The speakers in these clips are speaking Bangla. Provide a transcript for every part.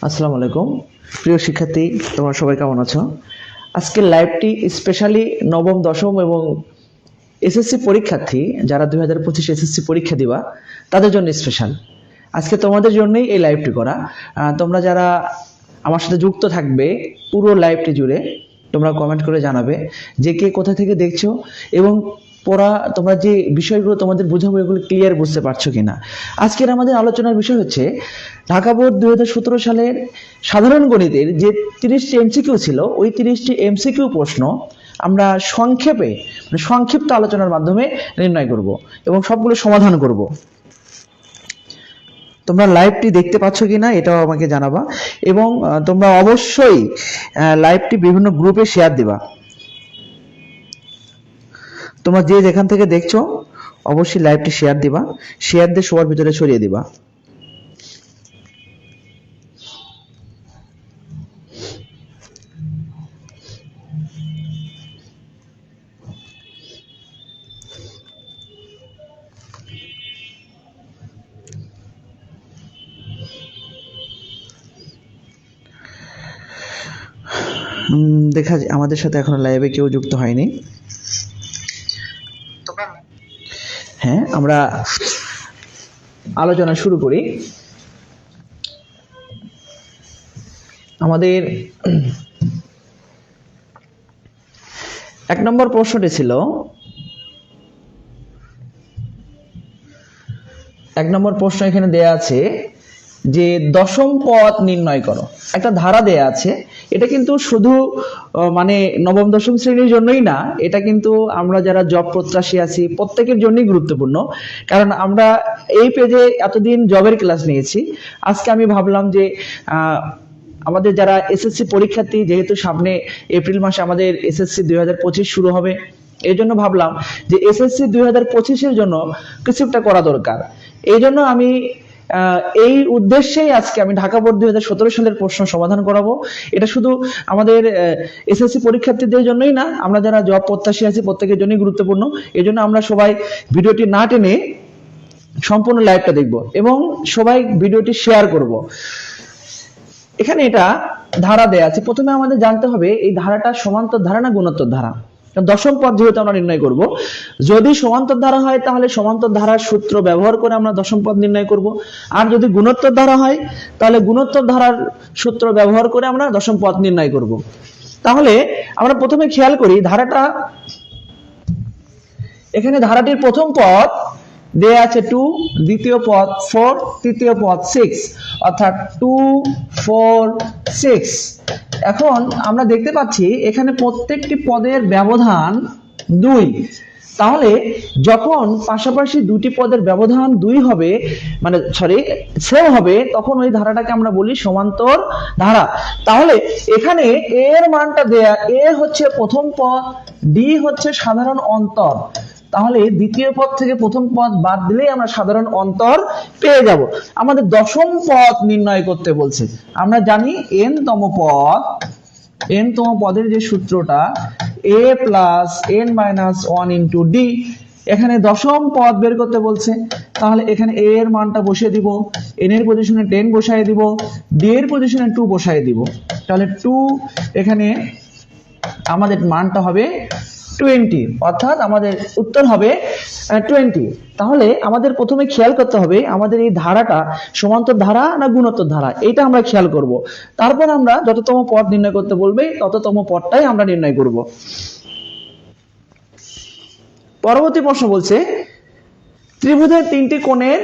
আসসালামু আলাইকুম প্রিয় শিক্ষার্থী, তোমরা সবাই কেমন আছো? আজকের লাইভটি স্পেশালি নবম, দশম এবং এসএসসি পরীক্ষার্থী যারা 2025 এসএসসি পরীক্ষা দিবা তাদের জন্য স্পেশাল। আজকে তোমাদের জন্যই এই লাইভটি করা। তোমরা যারা আমার সাথে যুক্ত থাকবে পুরো লাইভটি জুড়ে তোমরা কমেন্ট করে জানাবে যে কে কোথা থেকে দেখছো এবং তোমরা যে বিষয়গুলো তোমাদের বোঝাবো এগুলো ক্লিয়ার বুঝতে পারছো কিনা। আজকের আমাদের আলোচনার বিষয় হচ্ছে ঢাকা বোর্ড 2017 সালের সাধারণ গণিতের যে 30টি এমসিকিউ ছিল, ওই 30টি এমসিকিউ প্রশ্ন আমরা সংক্ষিপ্ত আলোচনার মাধ্যমে নির্ণয় করব এবং সবগুলো সমাধান করব। তোমরা লাইভটি দেখতে পাচ্ছ কিনা এটাও আমাকে জানাবা এবং তোমরা অবশ্যই লাইভটি বিভিন্ন গ্রুপে শেয়ার দিবা। তোমরা যে যেখান থেকে দেখছো অবশ্যই লাইভটি শেয়ার দিবা, শেয়ার দিয়ে সবার ভিতরে ছড়িয়ে দিবা। দেখা যায় আমাদের সাথে এখনো লাইভে কেউ যুক্ত হয়নি। হ্যাঁ, আমরা আলোচনা শুরু করি। আমাদের 1 নম্বর প্রশ্নটি ছিল, 1 নম্বর প্রশ্ন এখানে দেয়া আছে যে দশম পদ নির্ণয় করো। একটা ধারা দেয়া আছে, এটা কিন্তু শুধু মানে নবম দশম শ্রেণীর জন্যই না, এটা কিন্তু আমরা যারা জব প্রত্যাশী আছি প্রত্যেকের জন্যই গুরুত্বপূর্ণ। কারণ আমরা এই পেজে এতদিন জবের ক্লাস নিয়েছি, আজকে আমি ভাবলাম যে আমাদের যারা এসএসসি পরীক্ষার্থী, যেহেতু সামনে এপ্রিল মাসে আমাদের এসএসসি 2025 শুরু হবে, এই জন্য ভাবলাম যে এসএসসি 2025-এর জন্য কিছু একটা করা দরকার। এই জন্য আমি এই উদ্দেশ্যেই আজকে আমি ঢাকা বোর্ড 2017 সালের প্রশ্ন সমাধান করাবো। এটা শুধু আমাদের এসএসসি পরীক্ষার্থীদের জন্যই না, আমরা যারা জব প্রত্যাশী আছি প্রত্যেকের জন্যই গুরুত্বপূর্ণ। এই জন্য আমরা সবাই ভিডিওটি না টেনে সম্পূর্ণ লাইভটা দেখব এবং সবাই ভিডিওটি শেয়ার করব। এখানে এটা ধারা দেয়া আছে। প্রথমে আমাদের জানতে হবে এই ধারাটা সমান্তর ধারা না গুণোত্তর ধারা। দশম পদ যেহেতু আমরা নির্ণয় করব, যদি সমান্তর ধারা হয় তাহলে সমান্তর ধারার সূত্র ব্যবহার করে আমরা দশম পদ নির্ণয় করব, আর যদি গুণোত্তর ধারা হয় তাহলে গুণোত্তর ধারার সূত্র ব্যবহার করে আমরা দশম পদ নির্ণয় করব। তাহলে আমরা প্রথমে খেয়াল করি ধারাটা, এখানে ধারাটির প্রথম পদ দেয়া আছে 2, দ্বিতীয় পদ 4, তৃতীয় পদ 6, অর্থাৎ 2, 4, 6। এখন আমরা দেখতে পাচ্ছি এখানে প্রত্যেকটি পদের ব্যবধান 2। তাহলে যখন পাশাপাশি দুটি পদের ব্যবধান 2 হবে, মানে সেম হবে, তখন ওই ধারাটাকে আমরা বলি সমান্তর ধারা। তাহলে এখানে এ এর মানটা দেয়া, এ হচ্ছে প্রথম পদ, ডি হচ্ছে সাধারণ অন্তর। তাহলে দ্বিতীয় পদ থেকে প্রথম পদ বাদ দিলেই আমরা সাধারণ অন্তর পেয়ে যাব। আমাদের দশম পদ নির্ণয় করতে বলছে। আমরা জানি n তম পদের যে সূত্রটা a plus n minus 1 into D, এখানে দশম পদ বের করতে বলছে। তাহলে এখানে a এর মানটা বসিয়ে দিব, n এর পজিশনে 10 বসাই দিব, d এর পজিশনে 2 বসাই দিব। তাহলে 2, এখানে আমাদের মানটা হবে 20, অর্থাৎ আমাদের উত্তর হবে 20। তাহলে আমাদের প্রথমে খেয়াল করতে হবে আমাদের এই ধারাটা সমান্তর ধারা না গুণোত্তর ধারা, এটা আমরা খেয়াল করব। তারপর আমরা যততম পদ নির্ণয় করতে বলবে তততম পদটাই আমরা নির্ণয় করব। পরবর্তী প্রশ্ন বলছে ত্রিভুজের 3টি কোণের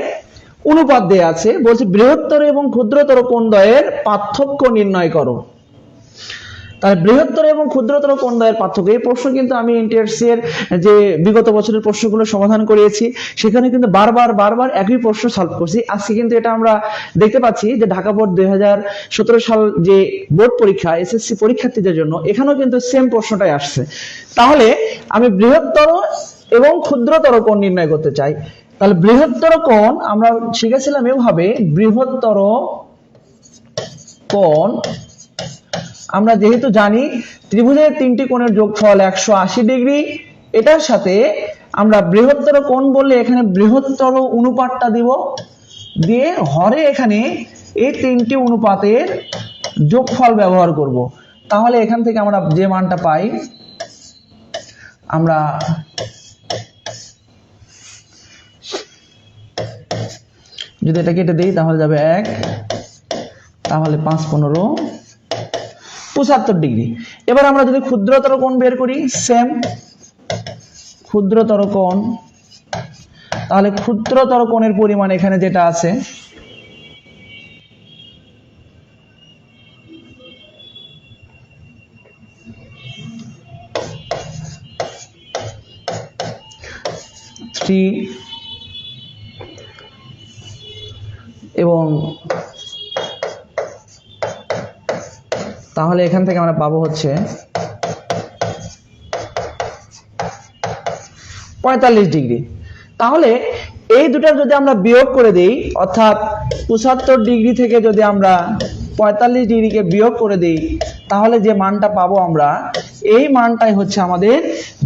অনুপাত দেয়া আছে, বলছে বৃহত্তর এবং ক্ষুদ্রতর কোণদ্বয়ের পার্থক্য নির্ণয় করো। তাহলে বৃহত্তর এবং ক্ষুদ্রতর কোণদ্বয়ের পার্থক্য, এই প্রশ্ন কিন্তু আমি এনটিআরসি এর যে বিগত বছরের প্রশ্নগুলো সমাধান করিয়েছি, সেখানে কিন্তু বারবার একই প্রশ্ন সলভ করছি। আজকে কিন্তু এটা আমরা দেখতে পাচ্ছি যে ঢাকা বোর্ড 2017 সাল যে বোর্ড পরীক্ষা এসএসসি পরীক্ষার্থীদের জন্য, এখানেও কিন্তু সেম প্রশ্নটাই আসছে। তাহলে আমি বৃহত্তর এবং ক্ষুদ্রতর কোণ নির্ণয় করতে চাই। তাহলে বৃহত্তর কোণ আমরা শিখেছিলাম এভাবে, বৃহত্তর কোণ আমরা যেহেতু জানি ত্রিভুজের 3টি কোণের যোগফল 180 ডিগ্রি, এটার সাথে আমরা বৃহত্তর কোণ বললে এখানে বৃহত্তর অনুপাতটা দিব, দিয়ে হরে এখানে এই তিনটি অনুপাতের যোগফল ব্যবহার করব। তাহলে এখান থেকে আমরা যে মানটা পাই, আমরা যদি এটা কেটে দিই তাহলে যাবে 1, তাহলে 5 15 75 ডিগ্রি। এবার আমরা যদি ক্ষুদ্রতর কোণ বের করি, সেম ক্ষুদ্রতর কোণ, তাহলে ক্ষুদ্রতর কোণের পরিমাণ এখানে যেটা আছে এবং তাহলে এখান থেকে আমরা পাবো হচ্ছে 45 ডিগ্রি। তাহলে এই দুটার যদি আমরা বিয়োগ করে দেই, অর্থাৎ 75 ডিগ্রি থেকে যদি আমরা 45 ডিগ্রিকে বিয়োগ করে দেই, তাহলে যে মানটা পাবো আমরা, এই মানটাই হচ্ছে আমাদের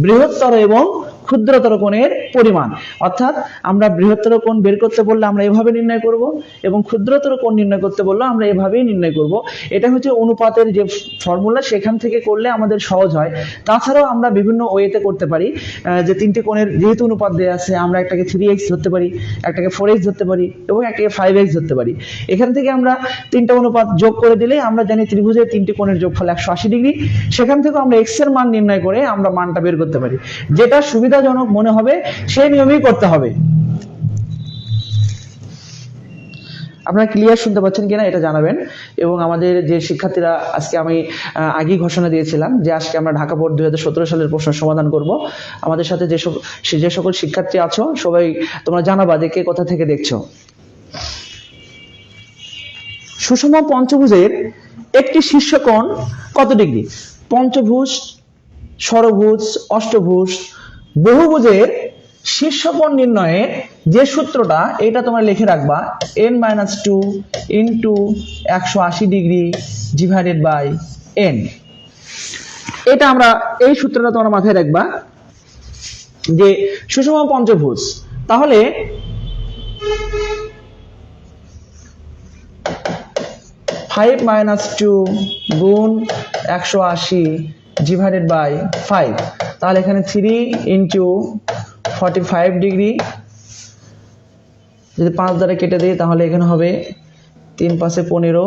বৃহত্তর এবং ক্ষুদ্রতর কোণের পরিমাণ। অর্থাৎ আমরা বৃহত্তর কোণ বের করতে বললে আমরা এভাবে নির্ণয় করব, এবং ক্ষুদ্রতর কোণ নির্ণয় করতে বললে আমরা এভাবেই নির্ণয় করব। এটা হচ্ছে অনুপাতের যে ফর্মুলা, সেখান থেকে করলে আমাদের সহজ হয়। তাছাড়াও আমরা বিভিন্ন ওয়েতে করতে পারি, যে তিনটি কোণের যেহেতু অনুপাত দেওয়া আছে, আমরা একটাকে 3x ধরতে পারি, একটাকে 4x ধরতে পারি এবং একটাকে 5x ধরতে পারি। এখান থেকে আমরা তিনটা অনুপাত যোগ করে দিলে আমরা জানি ত্রিভুজের তিনটি কোণের যোগফল 180 ডিগ্রি। সেখান থেকে আমরা x এর মান নির্ণয় করে আমরা মানটা বের করতে পারি। যেটা সুবিধাজনক মনে হবে সেই নিয়মেই করতে হবে। আপনারা ক্লিয়ার শুনতে পাচ্ছেন কিনা এটা জানাবেন। এবং আমাদের যে শিক্ষার্থীরা, আজকে আমি আগেই ঘোষণা দিয়েছিলাম যে আজকে আমরা ঢাকা বোর্ড 2017 সালের প্রশ্ন সমাধান করব। আমাদের সাথে যে সকল শিক্ষার্থী আছো সবাই তোমরা জানাবা যে কে কোথা থেকে দেখছো। সুষম পঞ্চভুজের একটি শীর্ষকোণ কত ডিগ্রি? পঞ্চভুজ, ষড়ভুজ, অষ্টভুজ, বহুভুজের শীর্ষকোণ নির্ণয়ের যে সূত্রটা, এটা তোমরা লিখে রাখবা, n-2 into 180 degree divided by n। এটা আমরা এই সূত্রটা তোমরা মাথায় রাখবা যে সুষম পঞ্চভুজ, তাহলে ফাইভ মাইনাস 2 গুণ 180 ডিভাইডেড বাই 5, তাহলে এখানে 3 ইন্টু 45 ডিগ্রি, যদি 5 দ্বারা কেটে দিই তাহলে এখানে হবে 3 5 15,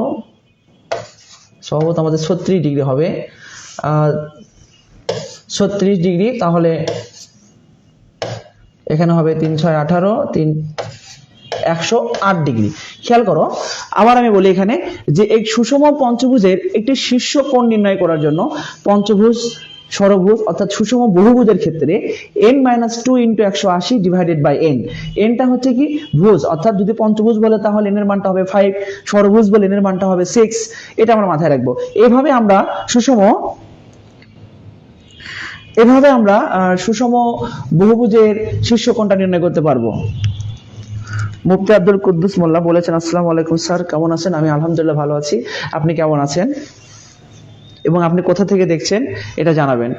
সম্ভবত আমাদের 36 ডিগ্রি হবে, 36 ডিগ্রি। তাহলে এখানে হবে 3 6 18, 108 ডিগ্রি। খেয়াল করো, আবার আমি বলি এখানে যে এই সুষম পঞ্চভুজের একটি শীর্ষ কোণ নির্ণয় করার জন্য পঞ্চভুজ, ষড়ভুজ অর্থাৎ সুষম বহুভুজের ক্ষেত্রে n-2 into 180 divided by n। nটা হচ্ছে কি ভুজ, অর্থাৎ যদি পঞ্চভুজ বলে তাহলে n এর মানটা হবে 5, ষড়ভুজ বলে n এর মানটা হবে 6। এটা আমরা মাথায় রাখবো। এভাবে আমরা সুষম বহুভুজের শীর্ষকোণটা নির্ণয় করতে পারবো। মুফতি আব্দুল কুদ্দুস মোল্লা বলেছেন, আসসালামু আলাইকুম স্যার, কেমন আছেন? আমি আলহামদুলিল্লাহ ভালো আছি, আপনি কেমন আছেন এবং আপনি কোথা থেকে দেখছেন এটা জানাবেন।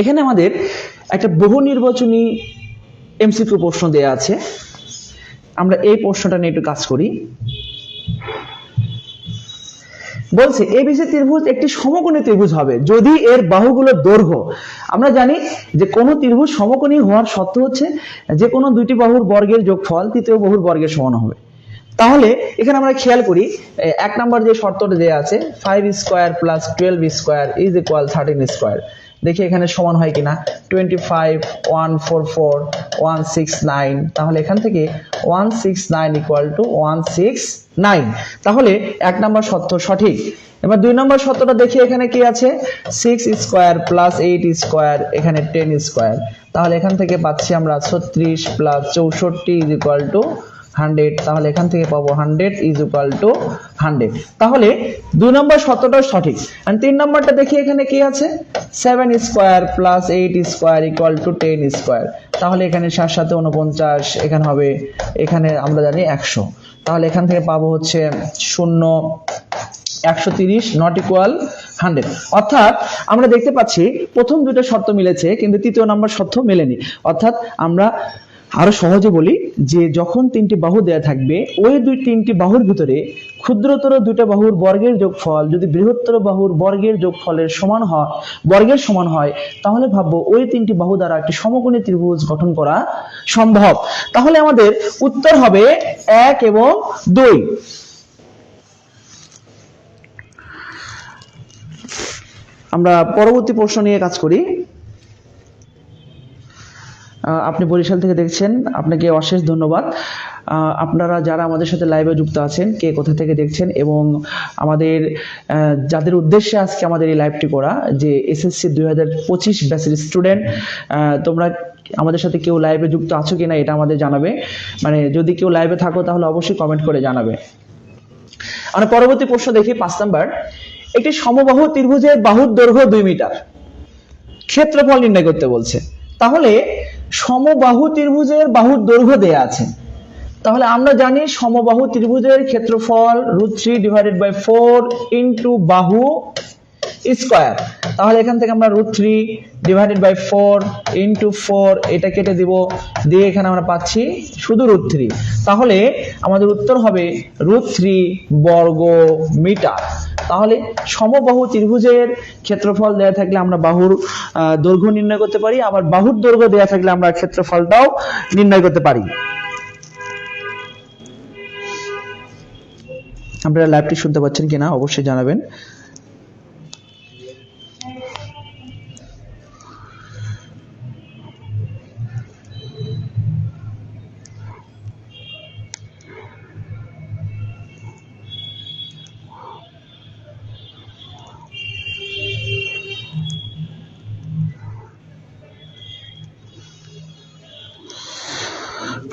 এখানে আমাদের একটা বহু নির্বাচনী এমসিকিউ প্রশ্ন দেয়া আছে, আমরা এই প্রশ্নটা নিয়ে একটু কাজ করি। বলছে এবিসি ত্রিভুজ একটি সমকোণী ত্রিভুজ হবে যদি এর বাহুগুলোর দৈর্ঘ্য, আমরা জানি যে কোন ত্রিভুজ সমকোণী হওয়ার শর্ত হচ্ছে যে কোনো দুইটি বাহুর বর্গের যোগফল তৃতীয় বাহুর বর্গের সমান হবে। তাহলে এখানে আমরা খেয়াল করি, 1 নম্বর যে শর্তটা দেয়া আছে 5 square plus 12 square is equal 13 square, দেখি এখানে সমান হয় কিনা। 25 144 169, তাহলে এখান থেকে 169 ইকুয়াল টু 169, তাহলে 1 নম্বর শর্ত সঠিক। এবার 2 নম্বর শর্তটা দেখি, এখানে কি আছে 6 স্কয়ার প্লাস 8 স্কয়ার, এখানে 10 স্কয়ার, তাহলে এখান থেকে পাচ্ছি আমরা 36 প্লাস 64 ইজ ইকুয়াল টু 100, তাহলে এখান থেকে পাবো 100 ইজ ইকুয়াল টু 100। তাহলে 2 নম্বর শর্তটা সঠিক। আর 3 নম্বরটা দেখি এখানে কি আছে 7 square plus 8 square equal to 10 square, তাহলে এখানে 7 7 49, এখানে হবে, এখানে আমরা জানি 100, তাহলে এখান থেকে পাবো হচ্ছে 0 130 নট ইকুয়াল 100। অর্থাৎ আমরা দেখতে পাচ্ছি প্রথম দুটো শর্ত মিলেছে কিন্তু তৃতীয় নম্বর শর্ত মেলেনি। অর্থাৎ আমরা আরো সহজে বলি যে যখন তিনটি বাহু দেয়া থাকবে ওই তিনটি বাহুর ভিতরে ক্ষুদ্রতর দুইটা বাহুর বর্গের যোগফল যদি বৃহত্তর বাহুর বর্গের যোগফলের সমান হয় তাহলে ভাববো ওই তিনটি বাহু দ্বারা একটি সমকোণী ত্রিভুজ গঠন করা সম্ভব। তাহলে আমাদের উত্তর হবে 1 এবং 2। আমরা পরবর্তী প্রশ্ন নিয়ে কাজ করি। আপনি বরিশাল থেকে দেখছেন, আপনাকে অশেষ ধন্যবাদ। আপনারা যারা আমাদের সাথে লাইভে যুক্ত আছেন, কে কোথা থেকে দেখছেন এবং আমাদের যাদের উদ্দেশ্যে আজকে আমাদের এই লাইভটি করা, যে এসএসসি 2025 ব্যাচের স্টুডেন্ট, তোমরা আমাদের সাথে কেউ লাইভে যুক্ত আছো কিনা এটা আমাদের জানাবে। মানে যদি কেউ লাইভে থাকো তাহলে অবশ্যই কমেন্ট করে জানাবে। আমরা পরবর্তী প্রশ্ন দেখি 5 নাম্বার। একটি সমবাহু ত্রিভুজের বাহুর দৈর্ঘ্য 2 মিটার, ক্ষেত্রফল নির্ণয় করতে বলছে। তাহলে সমবাহু ত্রিভুজের বাহুর দৈর্ঘ্য দেয়া আছে, তাহলে আমরা জানি সমবাহু ত্রিভুজের ক্ষেত্রফল √3 / 4 ইনটু বাহু স্কয়ার। তাহলে এখান থেকে আমরা √3 / 4 ইনটু 4 এটা কেটে দিব, দিয়ে এখানে আমরা পাচ্ছি শুধু √3। তাহলে আমাদের উত্তর হবে √3 বর্গ মিটার। তাহলে সমবাহু ত্রিভুজের ক্ষেত্রফল দেয়া থাকলে আমরা বাহুর দৈর্ঘ্য নির্ণয় করতে পারি, আবার বাহুর দৈর্ঘ্য দেয়া থাকলে আমরা ক্ষেত্রফলটাও নির্ণয় করতে পারি। আপনারা লাইভটি শুনতে পাচ্ছেন কিনা অবশ্যই জানাবেন।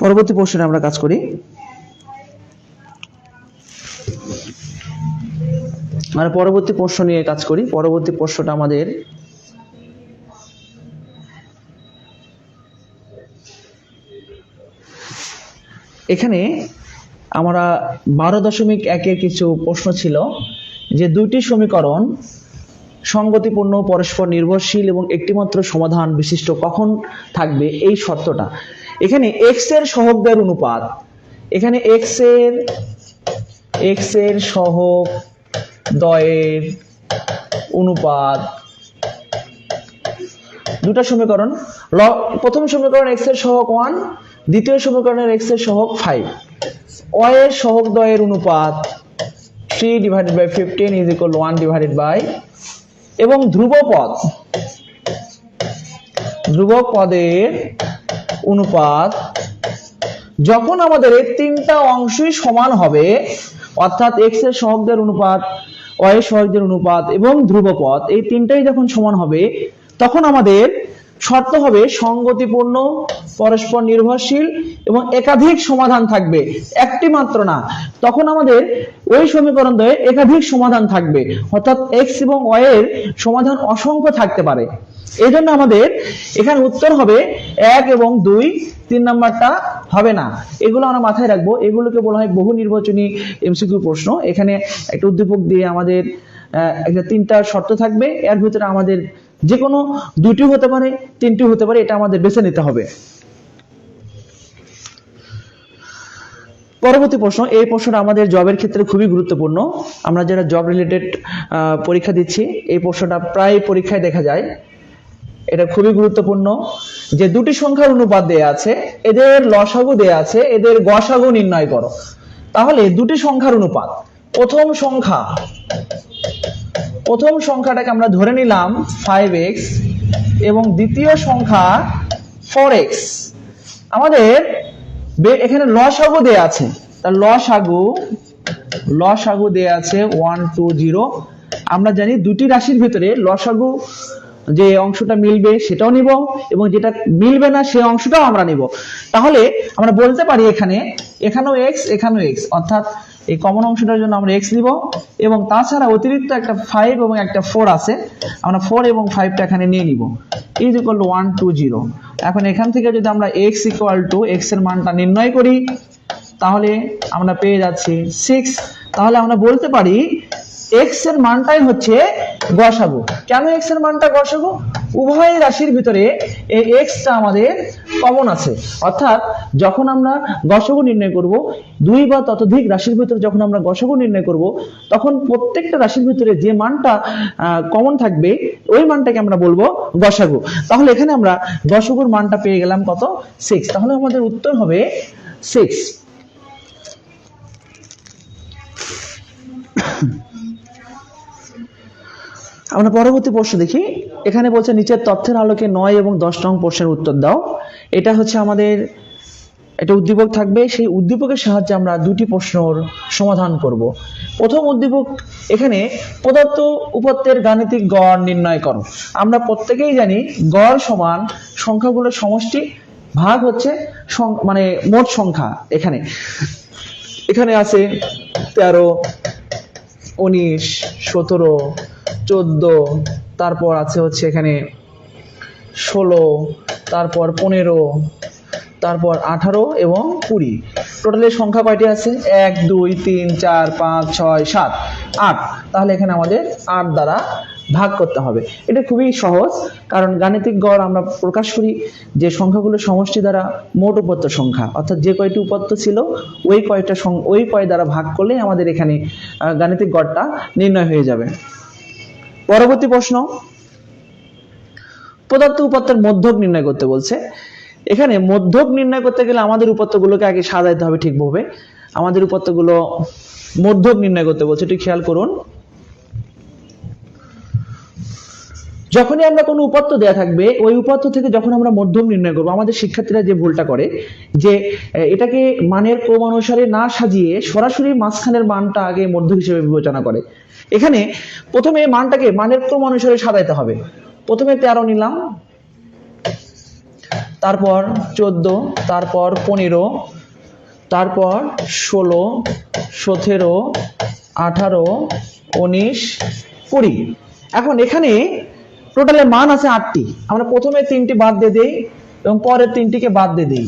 পরবর্তী প্রশ্নে আমরা কাজ করি। আমরা পরবর্তী প্রশ্ন নিয়ে কাজ করি। পরবর্তী প্রশ্নটা আমাদের এখানে আমরা 12.1 কিছু প্রশ্ন ছিল, যে দুইটি সমীকরণ সঙ্গতিপূর্ণ, পরস্পর নির্ভরশীল এবং একটিমাত্র সমাধান বিশিষ্ট কখন থাকবে এই শর্তটা। এখানে x এর সহগদের অনুপাত, এখানে x এর সহগ দ্বয়ের অনুপাত, দুটো সমীকরণ। প্রথম সমীকরণ x এর সহগ 1, দ্বিতীয় সমীকরণের x এর সহগ 5। y এর সহগ দ্বয়ের অনুপাত 3 / 15 = 1 এবং ধ্রুবক পদের অনুপাত যখন আমাদের এই তিনটা অংশই সমান হবে, অর্থাৎ x এর সহগদের অনুপাত, y এর সহগদের অনুপাত এবং ধ্রুবপদ এই তিনটাই যখন সমান হবে, তখন আমাদের শর্ত হবে সঙ্গতিপূর্ণ, পরস্পর নির্ভরশীল এবং একাধিক সমাধান থাকবে, একটি মাত্র না। তখন আমাদের ওই সমীকরণ দ্বয়ে একাধিক সমাধান থাকবে, অর্থাৎ x এবং y এর সমাধান অসংখ্য থাকতে পারে। এই জন্য আমাদের এখানে উত্তর হবে 1 এবং 2, 3 নাম্বারটা হবে না। এগুলো আমরা মাথায় রাখবো, এগুলোকে বলা হয় বহু নির্বাচনী এমসিকিউ প্রশ্ন। এখানে একটা উদ্দীপক দিয়ে আমাদের একটা 3টা শর্ত থাকবে, এর ভিতরে আমাদের যে কোনো 2টি হতে পারে, 3টি হতে পারে, এটা আমাদের বেছে নিতে হবে। পরবর্তী প্রশ্ন, এই প্রশ্নটা আমাদের জবের ক্ষেত্রে খুবই গুরুত্বপূর্ণ। আমরা যারা জব রিলেটেড পরীক্ষা দিচ্ছি, এই প্রশ্নটা প্রায় পরীক্ষায় দেখা যায়। এটা খুবই গুরুত্বপূর্ণ যে দুটি সংখ্যার অনুপাত দেয়া আছে, এদের লসাগু দেয়া আছে, এদের গসাগু নির্ণয় করো। তাহলে দুটি সংখ্যার অনুপাত, প্রথম সংখ্যাটাকে আমরা ধরে নিলাম 5x এবং দ্বিতীয় সংখ্যা 4x। আমাদের এখানে লসাগু দেয়া আছে, তার লসাগু দেয়া আছে 1 2 0। আমরা জানি দুটি রাশির ভিতরে লসাগু যে অংশটা মিলবে সেটাও নিব এবং যেটা মিলবে না সেই অংশটাও আমরা নিব। তাহলে আমরা বলতে পারি এখানেও x, এখানেও x, অর্থাৎ এই কমন অংশটার জন্য আমরা x নিব এবং তাছাড়া অতিরিক্ত একটা 5 এবং একটা 4 আছে, আমরা 4 এবং 5টা এখানে নিয়ে নিব, = 1 2 0। এখন এখান থেকে যদি আমরা x এর মানটা নির্ণয় করি তাহলে আমরা পেয়ে যাচ্ছি 6। তাহলে আমরা বলতে পারি এক্স এর মানটাই হচ্ছে গসাগু। কেন এক্স এর মানটা গসাগু? উভয় রাশির ভিতরে এই এক্সটা আমাদের কমন আছে, অর্থাৎ যখন আমরা গসাগু নির্ণয় করব, দুই বা ততোধিক রাশির ভিতরে যখন আমরা গসাগু নির্ণয় করব, তখন প্রত্যেকটা রাশির ভিতরে যে মানটা কমন থাকবে ওই মানটাকে আমরা বলবো গসাগু। তাহলে এখানে আমরা গসাগুর মানটা পেয়ে গেলাম কত? 6। তাহলে আমাদের উত্তর হবে 6। আমরা পরবর্তী প্রশ্ন দেখি। এখানে বলছে নিচের তথ্যের আলোকে 9 এবং 10 নং প্রশ্নের উত্তর দাও। এটা হচ্ছে আমাদের একটা উদ্দীপক থাকবে, সেই উদ্দীপকের সাহায্যে আমরা দুটি প্রশ্নের সমাধান করব। প্রথম উদ্দীপক, এখানে পদার্থ উপাত্তের গাণিতিক গড় নির্ণয় করো। আমরা প্রত্যেকেই জানি গড় সমান সংখ্যাগুলোর সমষ্টি ভাগ হচ্ছে মানে মোট সংখ্যা। এখানে আছে 13, 19, 17, 14, তারপর আছে হচ্ছে এখানে 16, তারপর 15, তারপর 18 এবং 20। টোটালি সংখ্যা কয়টি আছে? 1, 2, 3, 4, 5, 6, 7, 8। তাহলে এখানে আমাদের 8 দ্বারা ভাগ করতে হবে। এটা খুবই সহজ, কারণ গাণিতিক গড় আমরা প্রকাশ করি যে সংখ্যাগুলোর সমষ্টি দ্বারা মোট উপাত্ত সংখ্যা, অর্থাৎ যে কয়টি উপাত্ত ছিল ওই কয় দ্বারা ভাগ করলে আমাদের এখানে গাণিতিক গড়টা নির্ণয় হয়ে যাবে। পরবর্তী প্রশ্ন, পদার্থ উপাত্তের মধ্যক নির্ণয় করতে বলছে। এখানে মধ্যক নির্ণয় করতে গেলে আমাদের উপাত্তগুলোকে আগে সাজাইতে হবে ঠিকভাবে। আমাদের উপাত্তগুলো মধ্যক নির্ণয় করতে বলছে, একটু খেয়াল করুন। যখনই আমরা কোনো উপাত্ত দেয়া থাকবে, ওই উপাত্ত থেকে যখন আমরা মধ্যক নির্ণয় করবো, আমাদের শিক্ষার্থীরা যে ভুলটা করে যে এটাকে মানের ক্রমানুসারে না সাজিয়ে সরাসরি মাঝখানের মানটা আগে মধ্যক হিসেবে বিবেচনা করে। এখানে প্রথমে মানটাকে মানের ক্রমানুসারে সাজাইতে হবে। প্রথমে 13 নিলাম, তারপর 14, তারপর 15, তারপর 16, 17, 18, 19, 20। এখন এখানে টোটালের মান আছে 8টি। আমরা প্রথমে 3টি বাদ দিয়ে দেই এবং পরের 3টিকে বাদ দিয়ে দেই।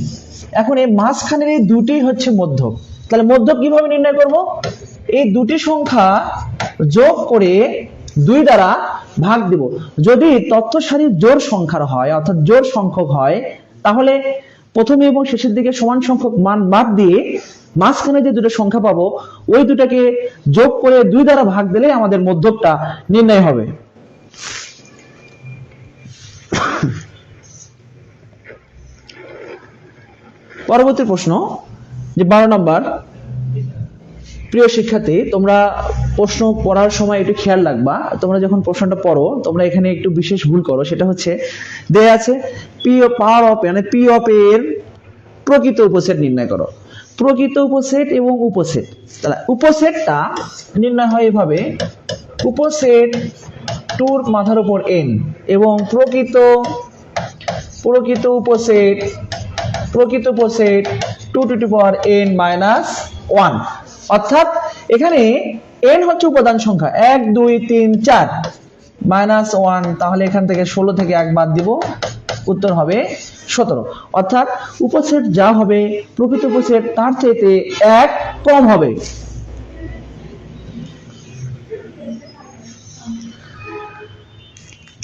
এখন এই মাঝখানের এই দুটি হচ্ছে মধ্যক। তাহলে মধ্যক কিভাবে নির্ণয় করব? এই দুটি সংখ্যা যোগ করে 2 দ্বারা ভাগ দেব। যদি তথ্য সারির জোড় সংখ্যার হয়, অর্থাৎ জোড় সংখ্যক হয়, তাহলে প্রথমে এবং শেষের দিকে সমান সংখ্যক মান বাদ দিয়ে মাঝখানে যে দুটো সংখ্যা পাবো ওই দুটাকে যোগ করে 2 দ্বারা ভাগ দিলে আমাদের মধ্যকটা নির্ণয় হবে। পরবর্তী প্রশ্ন, যে 12 নম্বর। প্রিয় শিক্ষার্থী, তোমরা প্রশ্ন পড়ার সময় একটু খেয়াল রাখবা। তোমরা যখন প্রশ্নটা পড়ো, তোমরা এখানে একটু বিশেষ ভুল করো। সেটা হচ্ছে দেয়া আছে পি পাওয়ার অফ মানে পি অফ এর প্রকৃত উপসেট নির্ণয় করো। প্রকৃত উপসেট এবং উপসেট, তাহলে উপসেটটা নির্ণয় হয় এভাবে, উপসেট 2 মাথার উপর n এবং প্রকৃত উপসেট 2 to the power n minus 1। অর্থাৎ এখানে n হচ্ছে উপাদান সংখ্যা 1, 2, 3, 4 মাইনাস 1। তাহলে এখান থেকে 16 থেকে 1 বাদ দিব, উত্তর হবে 17। অর্থাৎ উপসেট যা হবে প্রকৃত উপসেট তার চাইতে 1 কম হবে।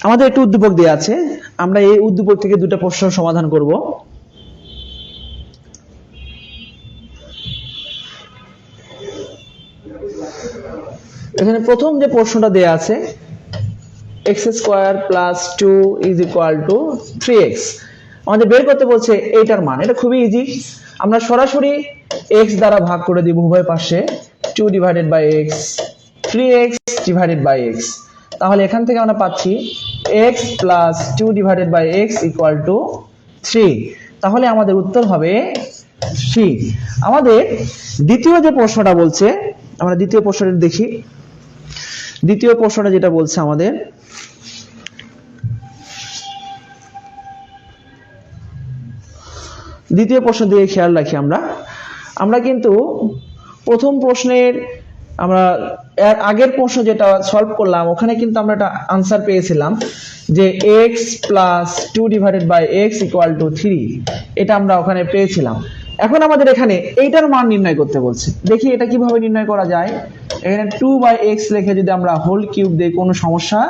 আমাদের একটু উদ্দীপক দেওয়া আছে, আমরা এই উদ্দীপক থেকে দুটো প্রশ্ন সমাধান করব। এখানে প্রথম যে প্রশ্নটা দেয়া আছে x² + 2 = 3x, আমাদের বের করতে বলছে এইটার মান। এটা খুবই ইজি, আমরা সরাসরি x দ্বারা ভাগ করে দিব উভয় পাশে, 2/x 3x / x। তাহলে এখান থেকে আমরা পাচ্ছি x + 2/x = 3। তাহলে আমাদের উত্তর হবে C। আমাদের দ্বিতীয় যে প্রশ্নটা বলছে, আমরা দ্বিতীয় প্রশ্নটা দেখি। দ্বিতীয় প্রশ্নটা যেটা বলছে আমাদের, দ্বিতীয় প্রশ্ন দিয়ে খেয়াল রাখি আমরা কিন্তু প্রথম প্রশ্নের আমরা আগের প্রশ্ন যেটা সলভ করলাম ওখানে কিন্তু আমরা একটা আনসার পেয়েছিলাম যে x + 2/x = 3। এটা আমরা ওখানে পেয়েছিলাম। এখন আমাদের এখানে এইটার মান নির্ণয় করতে বলছে, দেখি এটা কিভাবে নির্ণয় করা যায়। এখানে 2/x লিখে যদি আমরা হোল কিউব দিই কোনো সমস্যা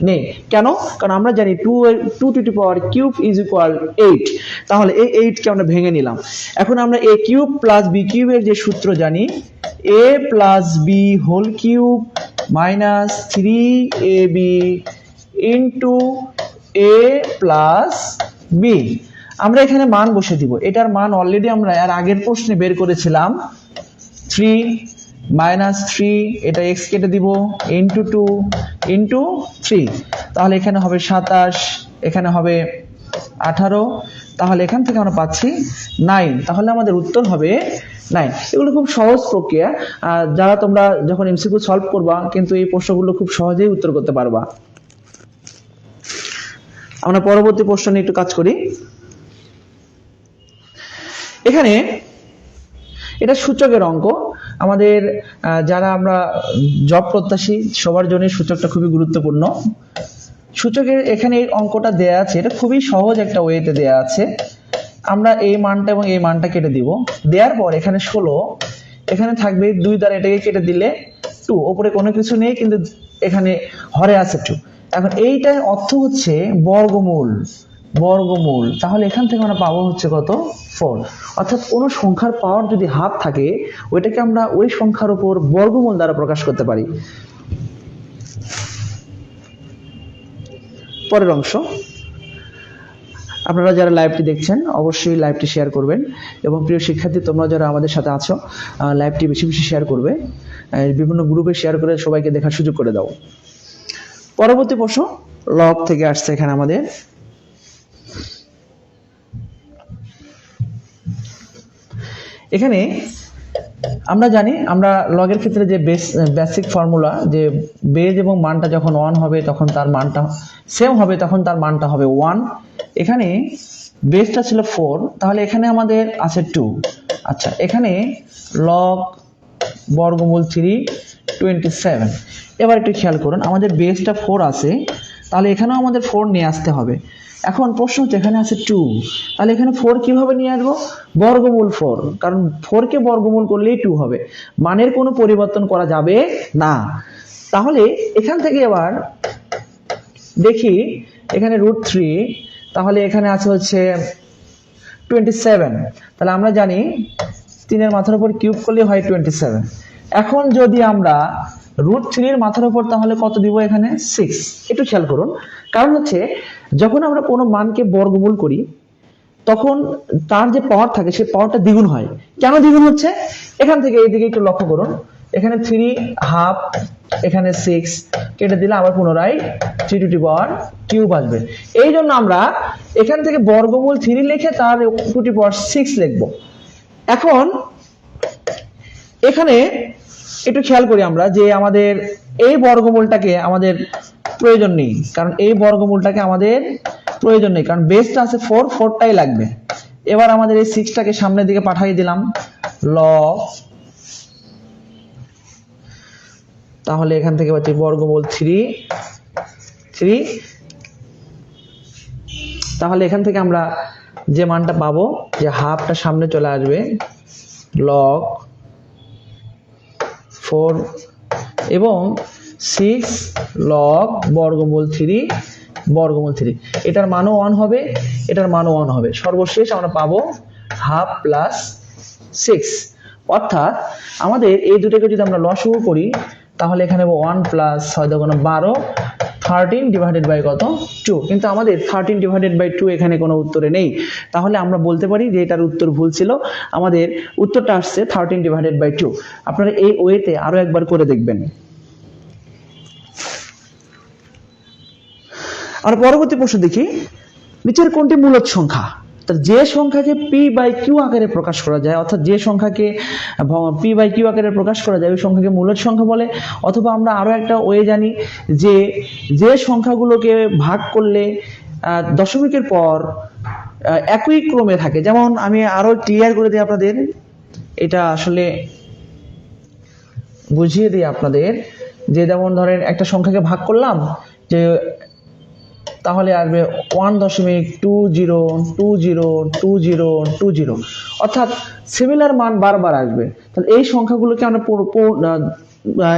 নেই। কেন? কারণ আমরা জানি 2 to the power cube is equal 8। তাহলে এই 8 কে আমরা ভেঙে নিলাম। এখন আমরা a কিউব প্লাস b কিউবের যে সূত্র জানি, a plus b whole cube minus 3ab into a plus b। আমরা এখানে মান বসে দিব। এটার মান অলরেডি আমরা এর আগের প্রশ্নে বের করেছিলাম, 3 মাইনাস 3, এটা x কেটে দিব, ইন্টু 2 ইন্টু 3, তাহলে এখানে হবে 27, এখানে হবে 18, তাহলে এখান থেকে আমরা পাচ্ছি 9। তাহলে আমাদের উত্তর হবে 9। এগুলো খুব সহজ প্রক্রিয়া, যারা তোমরা যখন এমসিকিউ সলভ করবা কিন্তু এই প্রশ্নগুলো খুব সহজেই উত্তর করতে পারবা। আমরা পরবর্তী প্রশ্ন নিয়ে একটু কাজ করি। এখানে এটা সূচকের অঙ্ক। আমাদের যারা আমরা জব প্রত্যাশী সবার জন্য সূচকটা খুবই গুরুত্বপূর্ণ। সূচকের এখানে এই অঙ্কটা দেয়া আছে, এটা খুবই সহজ একটা ওয়েতে দেয়া আছে। আমরা এই মানটা এবং এই মানটা কেটে দিব, দেওয়ার পর এখানে 16, এখানে থাকবে 2 দ্বারা এটাকে কেটে দিলে 2, ওপরে কোনো কিছু নেই কিন্তু এখানে হরে আছে 2। এখন এইটার অর্থ হচ্ছে বর্গমূল, বর্গমূল। তাহলে এখান থেকে আমরা পাবো হচ্ছে কত? 4। অর্থাৎ কোনো সংখ্যার পাওয়ার যদি হাফ থাকে ওইটাকে আমরা ওই সংখ্যার উপর বর্গমূল দ্বারা প্রকাশ করতে পারি। পরের অংশ, আপনারা যারা লাইভটি দেখছেন অবশ্যই লাইভটি শেয়ার করবেন, এবং প্রিয় শিক্ষার্থী তোমরা যারা আমাদের সাথে আছো লাইভটি বেশি বেশি শেয়ার করবে, বিভিন্ন গ্রুপে শেয়ার করে সবাইকে দেখার সুযোগ করে দাও। পরবর্তী প্রশ্ন লগ থেকে আসছে। এখানে আমাদের এখানে আমরা জানি, আমরা লগের ক্ষেত্রে যে বেসিক ফর্মুলা, যে বেজ এবং মানটা যখন 1 হবে তখন তার মানটা সেম হবে, তখন তার মানটা হবে 1। এখানে বেসটা ছিল 4, তাহলে এখানে আমাদের আছে 2। আচ্ছা, এখানে লগ বর্গমূল 3 27। এবার একটু খেয়াল করুন, আমাদের বেসটা 4 আছে, তাহলে এখানেও আমাদের 4 নিয়ে আসতে হবে। এখন প্রশ্ন হচ্ছে এখানে আছে 2, তাহলে এখানে 4 কিভাবে নিয়ে আসবো? বর্গমূল 4, কারণ 4 কে বর্গমূল করলেই 2 হবে, মানের কোনো পরিবর্তন করা যাবে না। তাহলে এখান থেকে এবার দেখি এখানে √3, তাহলে এখানে আছে হচ্ছে 27। তাহলে আমরা জানি 3 এর মাথার উপর কিউব করলে হয় 27। এখন যদি আমরা √3 এর মাথার উপর তাহলে কত দিব? এখানে 6। একটু খেয়াল করুন, কারণ হচ্ছে যখন আমরা কোনো মানকে বর্গমূল করি তখন তার যে পাওয়ার থাকে সেই পাওয়ারটা দ্বিগুণ হয়। কেন দ্বিগুণ হচ্ছে? এখান থেকে এইদিকে একটু লক্ষ্য করুন, এখানে 3 এখানে 6 কেটে দিলে আবার পুনরায় 3 টু দি পাওয়ার কিউব আসবে। এই জন্য আমরা এখান থেকে বর্গমূল 3 লিখে তার 2 টু দি পাওয়ার 6 লিখব। এখন এখানে একটু খেয়াল করি আমরা যে আমাদের এই বর্গমূলটাকে আমাদের প্রয়োজন নেই, কারণ এই বর্গমূলটাকে আমাদের প্রয়োজন নেই, কারণ বেসটা আছে 4, 4টাই লাগবে। এবার আমাদের এই 6টাকে সামনের দিকে পাঠিয়ে দিলাম লগ, তাহলে এখান থেকে পাচ্ছি বর্গমূল 3। তাহলে এখান থেকে আমরা যে মানটা পাবো, যে হাফটা সামনে চলে আসবে, লগ 4 এবং 6 লগ বর্গমূল 3, এটার মানও 1 হবে, এটার মানও 1 হবে। সর্বশেষ আমরা পাবো হাফ প্লাস 6। অর্থাৎ আমাদের এই দুটোকে যদি আমরা লসাগু করি তাহলে এখানে 1 প্লাস 6 × 12, 13 ডিভাইডেড বাই কত? 2। কিন্তু আমাদের 13 ডিভাইডেড বাই 2 এখানে কোনো উত্তরে নেই, তাহলে আমরা বলতে পারি যে এটার উত্তর ভুল ছিল। আমাদের উত্তরটা আসছে 13 ডিভাইডেড বাই 2। আপনারা এই ওয়েতে আরো একবার করে দেখবেন। আমরা পরবর্তী প্রশ্ন দেখি, নিচের কোনটি মূলদ সংখ্যা? যে সংখ্যাকে p/q আকারে প্রকাশ করা যায়, অর্থাৎ যে সংখ্যাকে p/q আকারে প্রকাশ করা যায় ওই সংখ্যাকে মূলদ সংখ্যা বলে। অথবা আমরা আরো একটা ওয়ে জানি যে যে সংখ্যাগুলোকে ভাগ করলে দশমিকের পর একই ক্রমে থাকে। যেমন আমি আরো ক্লিয়ার করে দিই আপনাদের, এটা আসলে বুঝিয়ে দিই আপনাদের, যে যেমন ধরেন একটা সংখ্যাকে ভাগ করলাম, যে তাহলে আসবে 1.20202020 অর্থাৎ সিমিলার মান বারবার আসবে। তাহলে এই সংখ্যাগুলোকে আমরা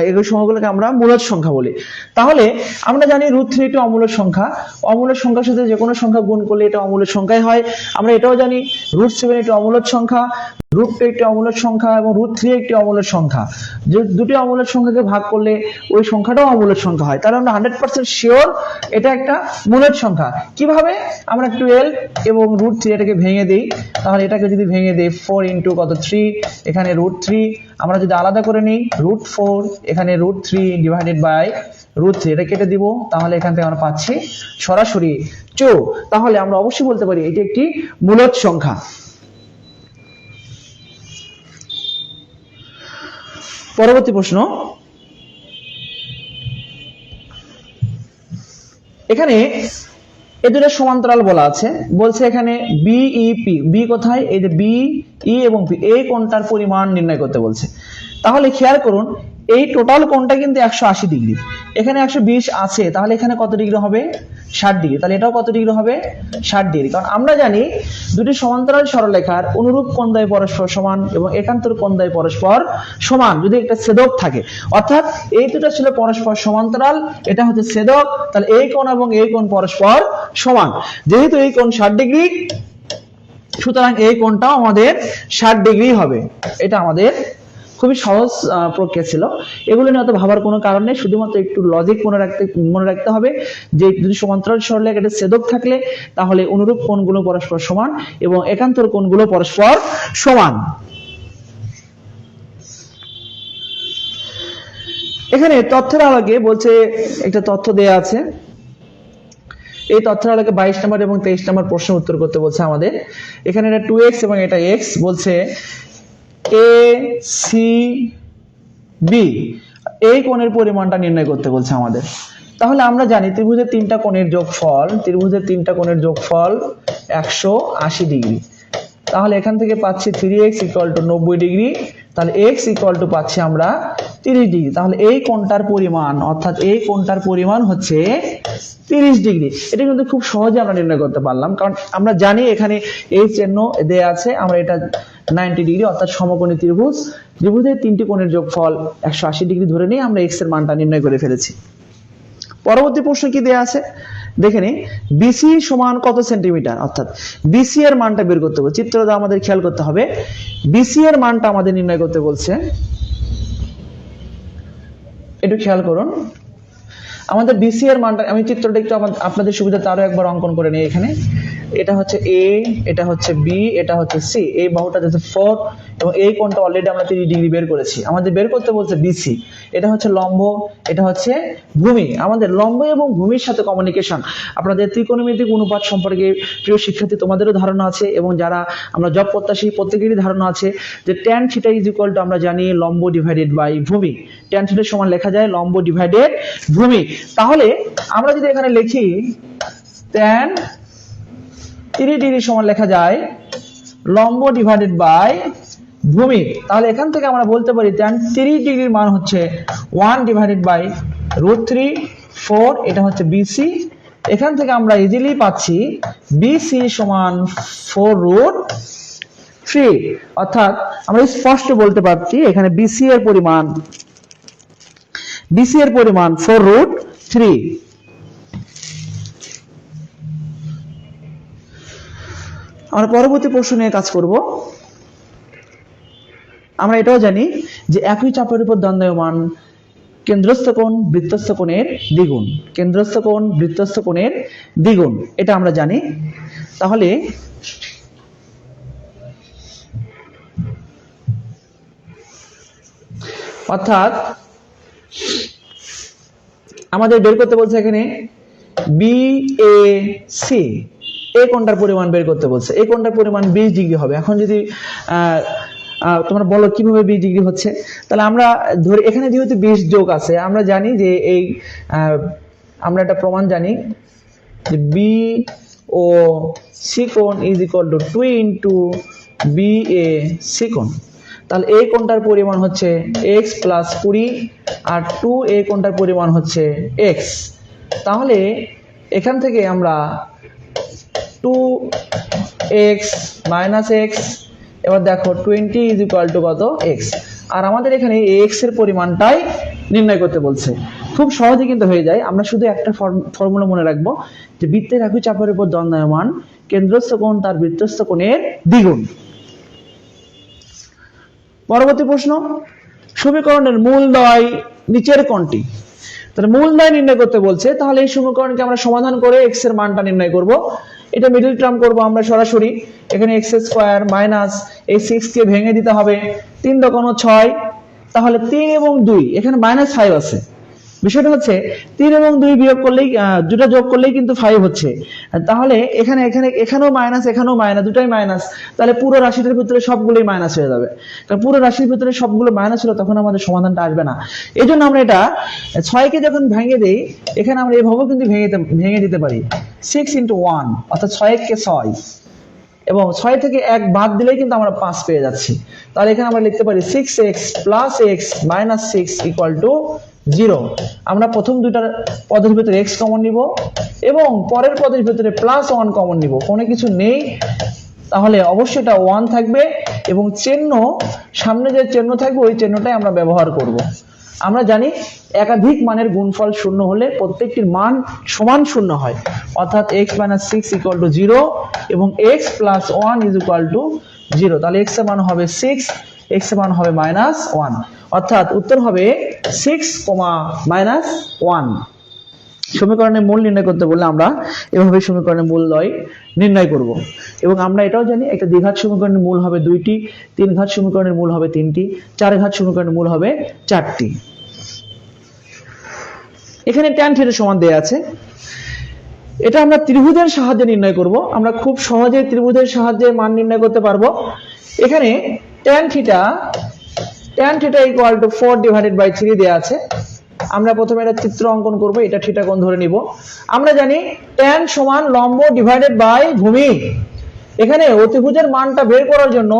এই সংখ্যাগুলোকে আমরা মূলদ সংখ্যা বলি। তাহলে আমরা জানি √3 একটি অমূলদ সংখ্যা, অমূলদ সংখ্যার সাথে যে কোনো সংখ্যা গুণ করলে এটা অমূলদ সংখ্যাই হয়। আমরা এটাও জানি √7 একটি অমূলদ সংখ্যা, √2 একটি অমূলদ সংখ্যা এবং √3 একটি অমূলদ সংখ্যা। যে দুটি অমূলদ সংখ্যাকে ভাগ করলে ওই সংখ্যাটাও অমূলদ সংখ্যা হয়। তাহলে আমরা 100% শিওর এটা একটা মূলদ সংখ্যা। কিভাবে? আমরা 12 এবং √3 এটাকে ভেঙে দেই। তাহলে এটাকে যদি ভেঙে দেই 4 ইন্টু কত 3, এখানে √3, আমরা যদি আলাদা করে নিই √4, এখানে √3 ডিভাইডেড বাই √3, এটা কেটে দিব। তাহলে এখান থেকে আমরা পাচ্ছি সরাসরি 2। তাহলে আমরা অবশ্যই বলতে পারি এটি একটি মূলদ সংখ্যা। পরবর্তী প্রশ্ন, এখানে এই দুটো সমান্তরাল বলা আছে, বলছে এখানে বিইপি, বি কোথায়? এই যে বি, ই এবং পি, এই কোণটার পরিমাণ নির্ণয় করতে বলছে। তাহলে খেয়াল করুন এই টোটাল কোণটা কিন্তু 180 ডিগ্রি, এখানে 120 আছে, তাহলে এখানে কত ডিগ্রি হবে? 60 ডিগ্রি। তাহলে এটাও কত ডিগ্রি হবে? 60 ডিগ্রি। কারণ আমরা জানি দুটি সমান্তরাল সরলরেখার অনুরূপ কোণদ্বয় পরস্পর সমান এবং একান্তর কোণদ্বয় পরস্পর সমান যদি একটা ছেদক থাকে, অর্থাৎ এই দুটো ছিল পরস্পর সমান্তরাল, এটা হচ্ছে ছেদক, তাহলে এই কোণ এবং এই কোণ পরস্পর সমান। যেহেতু এই কোণ 60 ডিগ্রি, সুতরাং এই কোণটাও আমাদের 60 ডিগ্রি হবে। এটা আমাদের খুবই সহজ প্রক্রিয়া ছিল, এগুলো নিয়ে অত ভাবার কোনো কারণ নেই, শুধুমাত্র একটু লজিক মনে রাখতে হবে যে যদি সমান্তরাল সরলরেখার একটা ছেদক থাকলে তাহলে অনুরূপ কোণগুলো পরস্পর সমান এবং একান্তর কোণগুলো পরস্পর সমান। এখানে তথ্যের আলোকে বলছে, একটা তথ্য দেয়া আছে, এই তথ্যের আলোকে 22 নম্বর এবং 23 নম্বর প্রশ্ন উত্তর করতে বলছে আমাদের। এখানে এটা 2x এবং এটা x, বলছে এ সি বি এই কোণের পরিমাণটা নির্ণয় করতে বলছে আমাদের। তাহলে আমরা জানি ত্রিভুজের তিনটা কোণের যোগফল, 180 ডিগ্রি। তাহলে এখান থেকে পাচ্ছি 3x = 90 ডিগ্রি, তাহলে x = পাচ্ছি আমরা 30 ডিগ্রি। তাহলে এই কোণটার পরিমাণ, অর্থাৎ এই কোণটার পরিমাণ হচ্ছে 30 ডিগ্রি। এটা কিন্তু খুব সহজে আমরা নির্ণয় করতে পারলাম, কারণ আমরা জানি এখানে এই চিহ্ন দেয়া আছে, আমরা এটা 90 ডিগ্রি অর্থাৎ সমকোণী ত্রিভুজ, ত্রিভুজের তিনটি কোণের যোগফল 180 ডিগ্রি ধরে নিয়ে আমরা x এর মানটা নির্ণয় করে ফেলেছি। পরবর্তী প্রশ্ন কি দেয়া আছে দেখে নিই, বিসি সমান কত সেন্টিমিটার, অর্থাৎ বিসি এর মানটা বের করতে হবে। চিত্রটা আমাদের খেয়াল করতে হবে, বিসি এর মানটা আমাদের নির্ণয় করতে বলছে। একটু খেয়াল করুন, আমাদের বিসি এর মানটা, আমি চিত্রটা একটু আপনাদের সুবিধাতে আরো একবার অঙ্কন করে নিই। এখানে এটা হচ্ছে এ, এটা হচ্ছে বি, এটা হচ্ছে সি, এই বাহুটা হচ্ছে 4 এবং এই কোণটা অলরেডি আমরা 30 ডিগ্রি বের করেছি। আমাদের বের করতে বলছে বিসি, এটা হচ্ছে লম্ব, এটা হচ্ছে ভূমি। আমাদের লম্ব এবং ভূমির সাথে কমিউনিকেশন, আপনাদের ত্রিকোণমিতিক অনুপাত সম্পর্কে প্রিয় শিক্ষার্থী তোমাদেরও ধারণা আছে এবং যারা আমরা জব প্রত্যাশী প্রত্যেকেরই ধারণা আছে যে tan θ = আমরা জানি লম্ব ডিভাইডেড বাই ভূমি। tan θ সমান লেখা যায় লম্ব ডিভাইডেড ভূমি। তাহলে আমরা যদি এখানে লিখি tan 30 ডিগ্রি সমান লেখা যায় লম্ব ডিভাইডেড বাই ভূমি, তাহলে এখান থেকে আমরা বলতে পারি tan 30 ডিগ্রির মান হচ্ছে 1/√3 4, এটা হচ্ছে বিসি। এখান থেকে আমরা ইজিলি পাচ্ছি বিসি সমান 4√3, অর্থাৎ আমরা স্পষ্ট বলতে পারছি এখানে বিসি এর পরিমাণ 4√3। আমরা পরবর্তী প্রশ্ন নিয়ে কাজ করব। আমরা এটাও জানি যে একই চাপের উপর দণ্ডায়মান কেন্দ্রস্থ কোণ বৃত্তস্থ কোণের দ্বিগুণ, কেন্দ্রস্থ কোণ বৃত্তস্থ কোণের দ্বিগুণ, এটা আমরা জানি। তাহলে অর্থাৎ আমাদের বের করতে বলছে এখানে বিএসি, এই কোণটার পরিমাণ বের করতে বলছে। এই কোণটার পরিমাণ 20 ডিগ্রি হবে। এখন যদি তোমরা বলো কিভাবে 20 ডিগ্রি হচ্ছে, তাহলে আমরা ধরি এখানে যেহেতু 20 যোগ আছে, আমরা জানি যে এই আমরা একটা প্রমাণ জানি যে বি ও সি কোণ = 2 × BAC কোণ। তাহলে এই কোণটার পরিমাণ হচ্ছে x + 20 আর 2 এই কোণটার পরিমাণ হচ্ছে x। তাহলে এখান থেকে আমরা 2x মাইনাস এক্স, এবার দেখো 20 ইজ ইকুয়াল টু কত এক্স, আর আমাদের এখানে এক্স এর পরিমাণটাই নির্ণয় করতে বলছে। খুব সহজে কিন্তু হয়ে যায়। আমরা শুধু একটা ফর্মুলা মনে রাখবো যে বৃত্তের একই চাপের উপর দণ্ডায়মান কেন্দ্রস্থ কোণ তার বৃত্তস্থ কোণের দ্বিগুণ। পরবর্তী প্রশ্ন, সমীকরণের মূলদ্বয় নিচের কোনটি? তাহলে মূলদ্বয় নির্ণয় করতে বলছে, তাহলে এই সমীকরণকে আমরা সমাধান করে এক্স এর মানটা নির্ণয় করব। এটা মিডল টার্ম করব আমরা সরাসরি, এখানে এক্স স্কোয়ার মাইনাস এই 6 কে ভেঙে দিতে হবে, 3 দোকানো 6, তাহলে 3 এবং 2 এখানে -5 আছে। বিষয়টা হচ্ছে 3 এবং 2 বিয়োগ করলেই, দুটো যোগ করলেই কিন্তু 5 হচ্ছে। তাহলে এখানেও মাইনাস, এখানেও মাইনাস, দুটাই মাইনাস, তাহলে পুরো রাশিটার ভিতরে সবগুলোই মাইনাস হয়ে যাবে। কারণ পুরো রাশির ভিতরে সবগুলো মাইনাস হলে তখন আমাদের সমাধানটা আসবে না। এই জন্য আমরা এটা 6 কে যখন ভেঙে দেই, এখানে আমরা এভাবেও কিন্তু ভেঙে দিতে পারি, 6 × 1 অর্থাৎ 6 কে 6, এবং 6 থেকে 1 বাদ দিলেই কিন্তু আমরা 5 পেয়ে যাচ্ছি। তাহলে এখানে আমরা লিখতে পারি 6x + x - 6 = 0। আমরা প্রথম দুইটার পদের ভিতরে x কমন নিব এবং পরের পদের ভিতরে +1 কমন নিব। কোনো কিছু নেই, তাহলে অবশ্যই এটা 1 থাকবে, এবং চিহ্ন সামনে যে চিহ্ন থাকবে ওই চিহ্নটাই আমরা ব্যবহার করব। আমরা জানি একাধিক মানের গুণফল শূন্য হলে প্রত্যেকটির মান সমান শূন্য হয়, অর্থাৎ x - 6 = 0 এবং x + 1 = 0। তাহলে x এর মান হবে 6, x এর মান হবে -1, অর্থাৎ উত্তর হবে 6, -1। সমীকরণের মূল নির্ণয় করতে বললে আমরা এভাবে সমীকরণের মূলদ্বয় নির্ণয় করব। এবং আমরা এটাও জানি একটা দ্বিঘাত সমীকরণের মূল হবে 2টি, 3 ঘাত সমীকরণের মূল হবে 3টি, 4 ঘাত সমীকরণের মূল হবে 4টি। এখানে tan θ সমান দেয়া আছে, এটা আমরা ত্রিভুজের সাহায্যে নির্ণয় করব। আমরা খুব সহজে ত্রিভুজের সাহায্যে মান নির্ণয় করতে পারবো। এখানে tan θ = 4/3 দেয়া আছে। আমরা প্রথমে এটা চিত্র অঙ্কন করব, এটা থিটা কোণ ধরে নিব। আমরা জানি tan সমান লম্ব ডিভাইডেড বাই ভূমি। এখানে অতিভুজের মানটা বের করার জন্য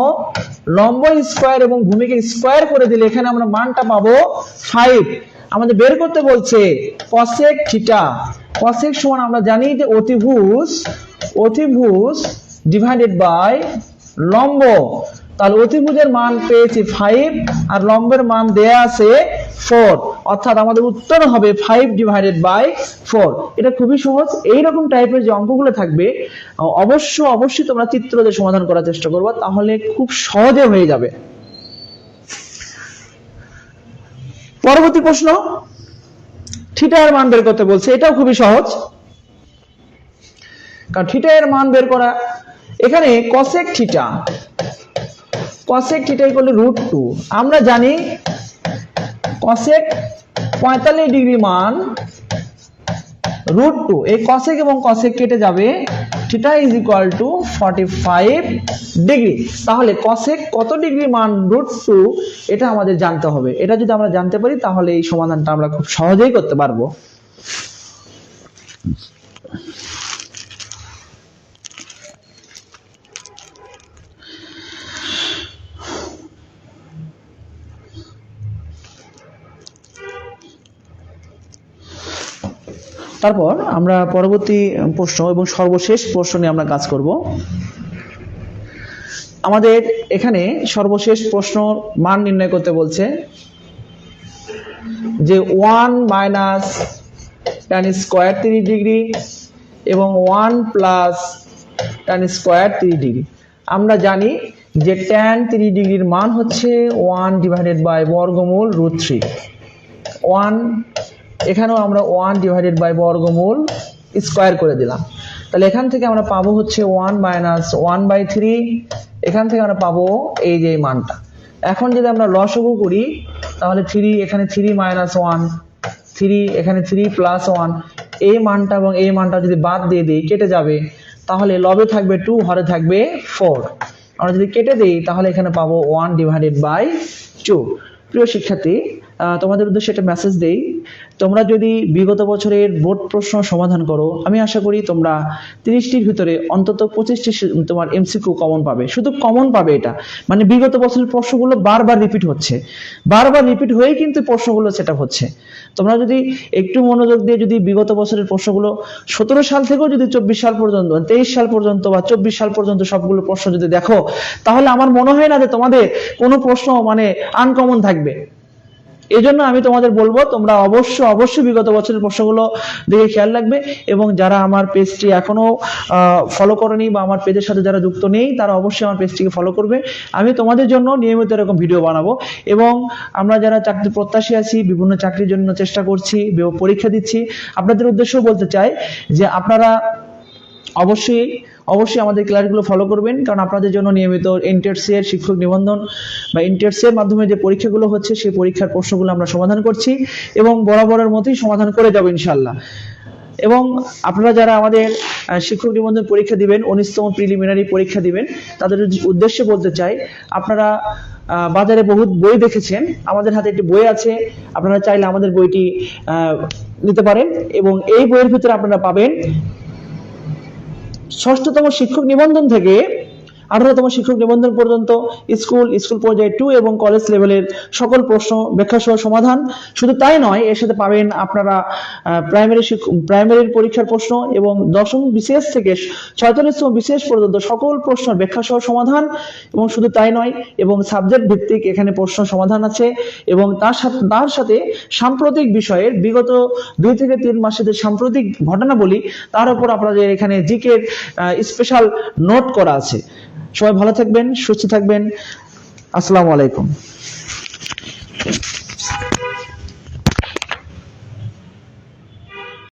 লম্ব স্কয়ার এবং ভূমিকে স্কয়ার করে দিলে এখানে আমরা মানটা পাবো 5। আমাদের বের করতে বলছে cosec θ। cosec সমান আমরা জানি যে অতিভুজ ডিভাইডেড বাই লম্ব। তাহলে অতিভুজের মান পেয়েছি 5 আর লম্বের মান দেয়া আছে 4, অর্থাৎ আমাদের উত্তর হবে 5/4। এটা খুবই সহজ। এইরকম টাইপের যে অঙ্কগুলো থাকবে অবশ্যই তোমরা চিত্র দিয়ে সমাধান করার চেষ্টা করবে, তাহলে খুব সহজে হয়ে যাবে। পরবর্তী প্রশ্ন, থিটা এর মান বের করতে বলছে। এটাও খুবই সহজ, কারণ থিটা এর মান বের করা, এখানে cosec θ = √2। আমরা জানি cosec 45 ডিগ্রি মান √2। এই cosec এবং cosec কেটে যাবে, θ = 45 ডিগ্রি। তাহলে cosec কত ডিগ্রি মান √2 এটা আমাদের জানতে হবে। এটা যদি আমরা জানতে পারি তাহলে এই সমাধানটা আমরা খুব সহজেই করতে পারবো। তারপর আমরা পরবর্তী প্রশ্ন এবং সর্বশেষ প্রশ্ন নিয়ে আমরা কাজ করব। আমাদের এখানে সর্বশেষ প্রশ্ন মান নির্ণয় করতে বলছে যে 1 - tan স্কয়ার 30 ডিগ্রি এবং 1 + tan স্কয়ার 30 ডিগ্রি। আমরা জানি যে tan 30 ডিগ্রির মান হচ্ছে 1/√3। 1 এখানেও আমরা 1/√3 স্কয়ার করে দিলাম। তাহলে এখান থেকে আমরা পাবো হচ্ছে 1 - 1/3। এখান থেকে আমরা পাবো এই যে মানটা। এখন যদি আমরা লসাগু করি তাহলে 3, এখানে 3 - 1, 3, এখানে 3 + 1, এই মানটা এবং এই মানটা যদি বাদ দিয়ে দিই কেটে যাবে, তাহলে লবে থাকবে 2, হরে থাকবে 4। আমরা যদি কেটে দেই তাহলে এখানে পাবো 1/2। প্রিয় শিক্ষার্থী, তোমাদের উদ্দেশ্যে একটা মেসেজ দেই, তোমরা যদি বিগত বছরের বোর্ড প্রশ্ন সমাধান করো, আমি আশা করি তোমরা 30টির ভিতরে অন্তত 25টি তোমার এমসিকিউ কমন পাবে। শুধু কমন পাবে, এটা মানে বিগত বছরের প্রশ্নগুলো বারবার রিপিট হচ্ছে, বারবার রিপিট হয়েই কিন্তু প্রশ্নগুলো সেট আপ হচ্ছে। তোমরা যদি একটু মনোযোগ দিয়ে যদি বিগত বছরের প্রশ্নগুলো 17 সাল থেকেও যদি 24 সাল পর্যন্ত, 23 সাল পর্যন্ত বা 24 সাল পর্যন্ত সবগুলো প্রশ্ন যদি দেখো, তাহলে আমার মনে হয় না যে তোমাদের কোনো প্রশ্ন মানে আনকমন থাকবে। এই জন্য আমি তোমাদের বলবো, তোমরা অবশ্যই বিগত বছরের প্রশ্নগুলো দিকে খেয়াল রাখবে। এবং যারা আমার পেজটি এখনো ফলো করেনি বা আমার পেজের সাথে যারা যুক্ত নেই, তারা অবশ্যই আমার পেজটিকে ফলো করবে। আমি তোমাদের জন্য নিয়মিত এরকম ভিডিও বানাবো। এবং আমরা যারা চাকরি প্রত্যাশী আছি, বিভিন্ন চাকরির জন্য চেষ্টা করছি, পরীক্ষা দিচ্ছি, আপনাদের উদ্দেশ্যও বলতে চাই যে আপনারা অবশ্যই আমাদের ক্লাসগুলো ফলো করবেন, কারণ আপনাদের জন্য নিয়মিত এনটিআরসি এর শিক্ষক নিবন্ধন বা এনটিআরসি এর মাধ্যমে যে পরীক্ষাগুলো হচ্ছে, সেই পরীক্ষার প্রশ্নগুলো আমরা সমাধান করছি এবং বরাবরের মতোই সমাধান করে যাব ইনশাআল্লাহ। এবং আপনারা যারা আমাদের শিক্ষক নিবন্ধন পরীক্ষা দিবেন, 19তম প্রিলিমিনারি পরীক্ষা দিবেন, তাদের উদ্দেশ্যে বলতে চাই, আপনারা বাজারে বহু বই দেখেছেন, আমাদের হাতে একটি বই আছে, আপনারা চাইলে আমাদের বইটি নিতে পারেন। এবং এই বইয়ের ভিতরে আপনারা পাবেন 6ষ্ঠতম শিক্ষক নিবন্ধন থেকে 18তম শিক্ষক নিবন্ধন পর্যন্ত স্কুল পর্যায়ে 2 এবং কলেজ লেভেলের সকল প্রশ্ন ব্যাখ্যা সহ সমাধান। শুধু তাই নয়, এর সাথে পাবেন আপনারা প্রাইমারির পরীক্ষার প্রশ্ন এবং 10ম বিসিএস থেকে 46তম বিসিএস পর্যন্ত সকল প্রশ্ন ব্যাখ্যা সহ সমাধান। এবং শুধু তাই নয়, এবং সাবজেক্ট ভিত্তিক এখানে প্রশ্ন সমাধান আছে। এবং তার সাথে সাম্প্রতিক বিষয়ের বিগত 2 থেকে 3 মাসের যে সাম্প্রতিক ঘটনাবলী, তার উপর আপনাদের এখানে জিকে স্পেশাল নোট করা আছে। সবাই ভালো থাকবেন, সুস্থ থাকবেন। আসসালামু আলাইকুম।